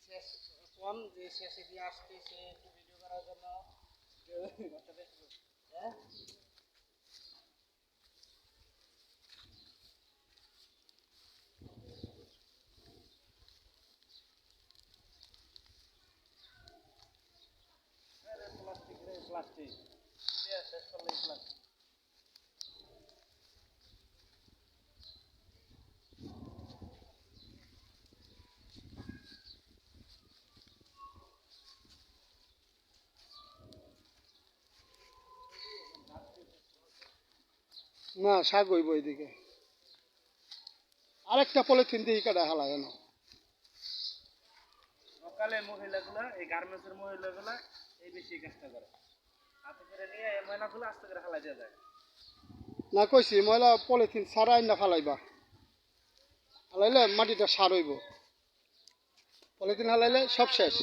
শেষ কোন যে শেষে দিয়ে আসতেছে একটু ভিডিও করার জন্য হ্যাঁ প্লাস্টিক রে প্লাস্টিক শেষ করলে প্লাস্টিক না শাক হইব এদিকে আরেকটা পলিথিন দিয়ে কাটা হালায় না সকালে মহিলাগুলা এই গার্মেন্টসের মহিলাগুলা এই বেশি কাজটা করে হাতে করে নিয়ে এই ময়লাগুলো আস্তে করে হালাই দেওয়া যায় না কইছি ময়লা পলিথিন ছাড়াই না ফালাইবা হালাইলে মাটিটা সার হইব পলিথিন হালাইলে সব শেষ